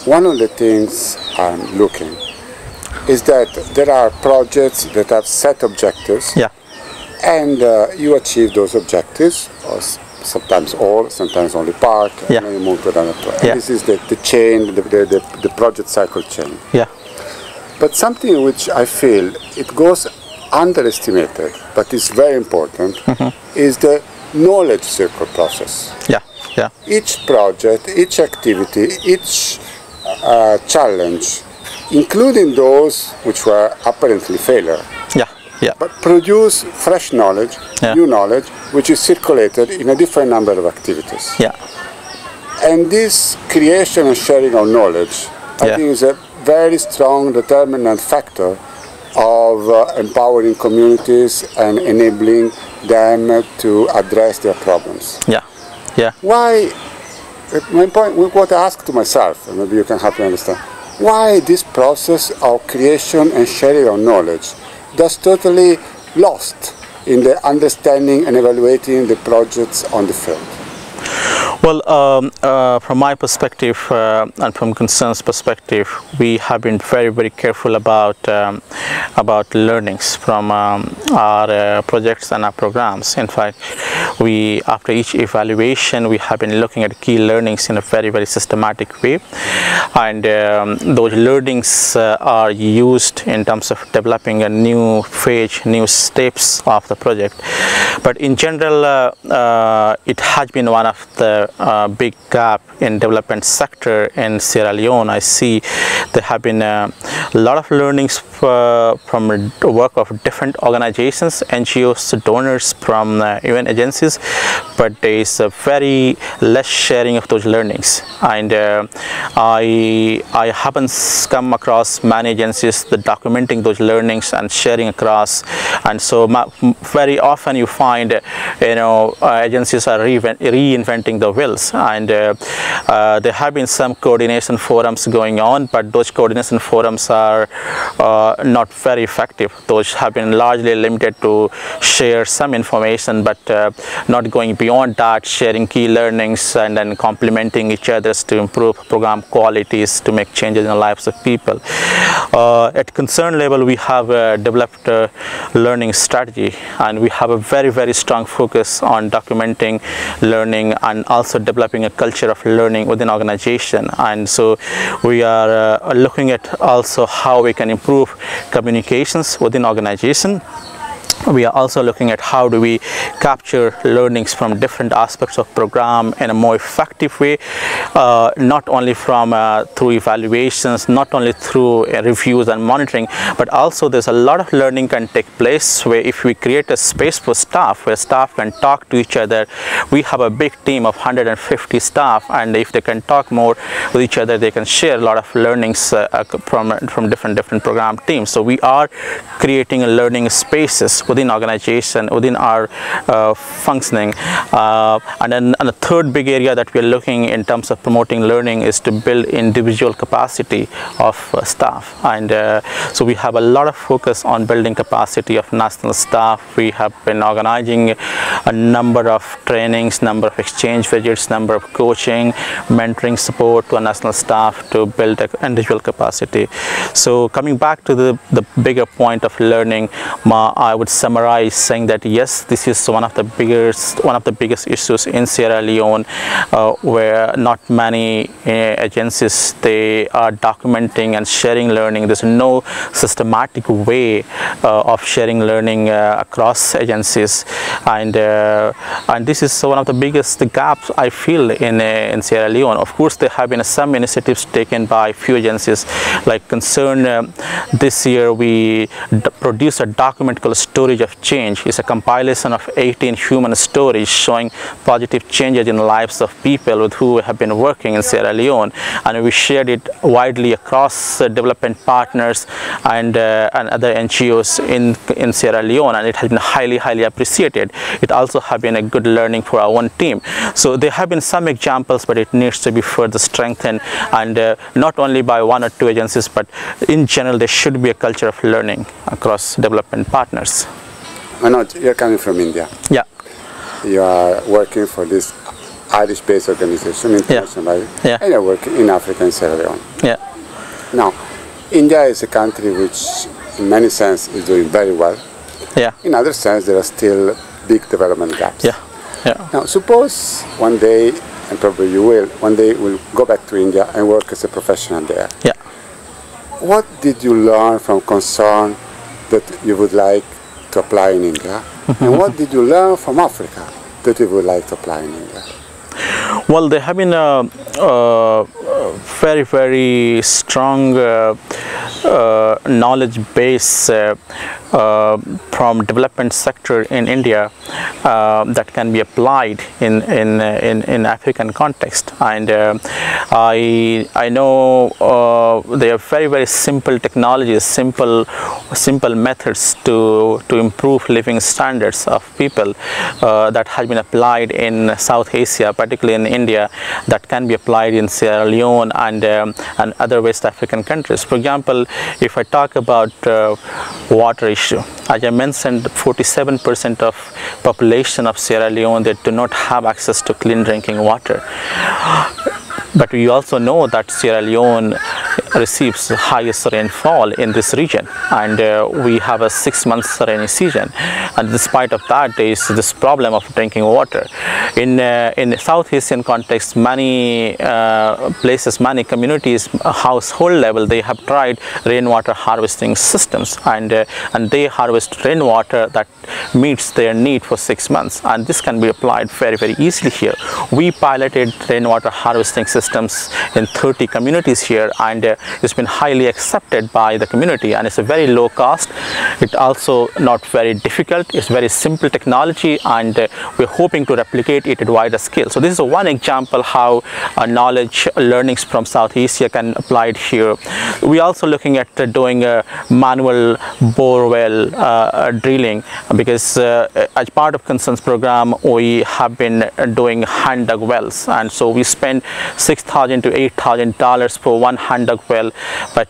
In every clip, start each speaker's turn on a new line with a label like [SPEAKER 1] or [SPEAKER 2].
[SPEAKER 1] one of the things I'm looking is that there are projects that have set objectives,
[SPEAKER 2] Yeah.
[SPEAKER 1] and you achieve those objectives, or sometimes all, sometimes only part, and
[SPEAKER 2] Yeah.
[SPEAKER 1] then you move to another project.
[SPEAKER 2] Yeah.
[SPEAKER 1] This is the chain, the project cycle chain.
[SPEAKER 2] Yeah.
[SPEAKER 1] But something which I feel it goes underestimated, but is very important, is the knowledge circle process.
[SPEAKER 2] Yeah. Yeah.
[SPEAKER 1] Each project, each activity, each challenge, including those which were apparently failure,
[SPEAKER 2] Yeah. Yeah.
[SPEAKER 1] but produce fresh knowledge,
[SPEAKER 2] Yeah.
[SPEAKER 1] new knowledge, which is circulated in a different number of activities.
[SPEAKER 2] Yeah.
[SPEAKER 1] And this creation and sharing of knowledge, I
[SPEAKER 2] Yeah.
[SPEAKER 1] think, is a very strong determinant factor of empowering communities and enabling them to address their problems.
[SPEAKER 2] Yeah. Yeah.
[SPEAKER 1] Why, my point, what I ask to myself, and maybe you can help me understand, why this process of creation and sharing of knowledge does totally lost in the understanding and evaluating the projects on the field?
[SPEAKER 2] Well, from my perspective and from Concern's perspective, we have been very, very careful about learnings from our projects and our programs. In fact, we, after each evaluation, we have been looking at key learnings in a very, very systematic way, and those learnings are used in terms of developing a new phase, new steps of the project. But in general, it has been one of the big gap in development sector in Sierra Leone. I see there have been a lot of learnings from the work of different organizations, NGOs, donors, from UN agencies, but there is a very less sharing of those learnings. And I haven't come across many agencies that documenting those learnings and sharing across. And so very often you find, agencies are reinventing the wheels, and there have been some coordination forums going on, but those coordination forums are not very effective. Those have been largely limited to share some information, but not going beyond that, sharing key learnings and then complementing each other to improve program qualities, to make changes in the lives of people. At concern level, we have developed a learning strategy, and we have a very, very strong focus on documenting learning and also developing a culture of learning within organization. And so we are looking at also how we can improve communications within organization. We are also looking at how do we capture learnings from different aspects of program in a more effective way, not only from through evaluations, not only through reviews and monitoring, but also there's a lot of learning can take place where if we create a space for staff where staff can talk to each other. We have a big team of 150 staff, and if they can talk more with each other, they can share a lot of learnings from different program teams. So we are creating a learning spaces within organization, within our functioning. And then the third big area that we are looking in terms of promoting learning is to build individual capacity of staff. And so we have a lot of focus on building capacity of national staff. We have been organizing a number of trainings, number of exchange visits, number of coaching, mentoring support to our national staff to build individual capacity. So coming back to the bigger point of learning, I would summarize saying that yes, this is one of the biggest issues in Sierra Leone, where not many agencies they are documenting and sharing learning. There's no systematic way of sharing learning across agencies, and this is one of the biggest gaps I feel in Sierra Leone. Of course, there have been some initiatives taken by few agencies, like Concern. This year we produced a document called Stories of Change. It's a compilation of 18 human stories showing positive changes in the lives of people with who have been working in Sierra Leone, and we shared it widely across development partners and other NGOs in Sierra Leone, and it has been highly appreciated. It also has been a good learning for our own team. So there have been some examples, but it needs to be further strengthened, and not only by one or two agencies, but in general there should be a culture of learning across development partners.
[SPEAKER 1] Manoj, you're coming from India.
[SPEAKER 2] Yeah.
[SPEAKER 1] You are working for this Irish-based organization, international, and I work in Africa and Sierra Leone.
[SPEAKER 2] Yeah.
[SPEAKER 1] Now, India is a country which, in many senses, is doing very well.
[SPEAKER 2] Yeah.
[SPEAKER 1] In other sense, there are still big development gaps.
[SPEAKER 2] Yeah. Yeah.
[SPEAKER 1] Now, suppose one day, and probably you will, one day we'll go back to India and work as a professional there.
[SPEAKER 2] Yeah.
[SPEAKER 1] What did you learn from concern that you would like to apply in India? And what did you learn from Africa that you would like to apply in India?
[SPEAKER 2] Well, there have been a very, very strong knowledge base from development sector in India that can be applied in African context, and I know they are very, very simple technologies, simple methods to improve living standards of people that has been applied in South Asia, particularly in India, that can be applied in Sierra Leone and other West African countries. For example, if I talk about water issue, as I mentioned, 47% of population of Sierra Leone, they do not have access to clean drinking water. But we also know that Sierra Leone receives the highest rainfall in this region, and we have a 6 months rainy season, and despite of that there is this problem of drinking water. In South Asian context, many places, many communities, household level, they have tried rainwater harvesting systems, and they harvest rainwater that meets their need for 6 months, and this can be applied very, very easily here. We piloted rainwater harvesting systems in 30 communities here, and it's been highly accepted by the community, and it's a very low cost. It's also not very difficult. It's very simple technology, and we're hoping to replicate it at wider scale. So this is one example how knowledge learnings from South Asia can be applied here. We're also looking at doing a manual bore well drilling, because as part of Concerns program we have been doing hand dug wells, and so we spend $6,000 to $8,000 for one hand dug well, but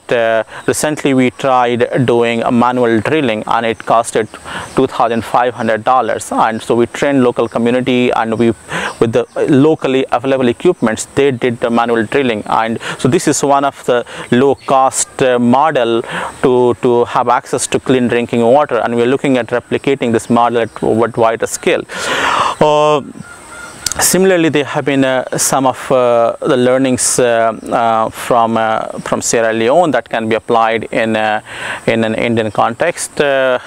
[SPEAKER 2] recently we tried doing a manual drilling and it costed $2,500, and so we trained local community, and we, with the locally available equipments, they did the manual drilling. And so this is one of the low cost model to have access to clean drinking water, and we're looking at replicating this model at wider scale. Similarly, there have been some of the learnings from Sierra Leone that can be applied in an Indian context. If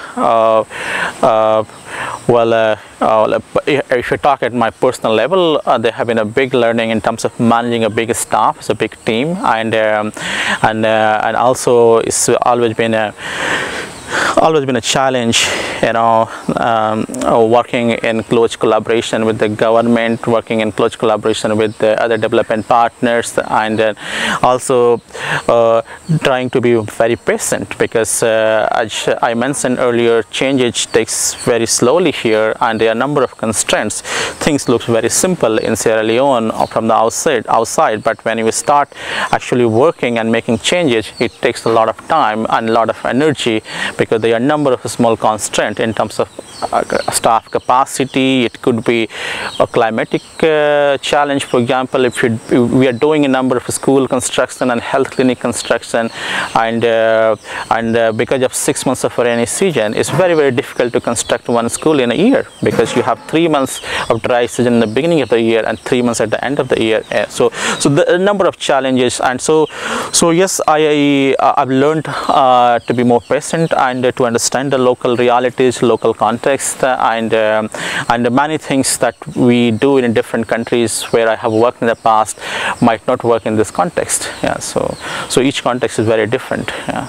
[SPEAKER 2] you talk at my personal level, there have been a big learning in terms of managing a big staff, it's a big team, and also it's always been a challenge, you know, working in close collaboration with the government, working in close collaboration with the other development partners, and also trying to be very patient, because as I mentioned earlier, change takes very slowly here, and there are a number of constraints. Things look very simple in Sierra Leone from the outside, but when you start actually working and making changes, it takes a lot of time and a lot of energy, because there are a number of small constraints in terms of staff capacity. It could be a climatic challenge. For example, if we are doing a number of school construction and health clinic construction, and because of 6 months of rainy season, it's very, very difficult to construct one school in a year, because you have 3 months of dry season in the beginning of the year and 3 months at the end of the year. So the number of challenges, and so yes, I've learned to be more patient and to understand the local realities, local context, and many things that we do in different countries where I have worked in the past might not work in this context. Yeah, so each context is very different. Yeah.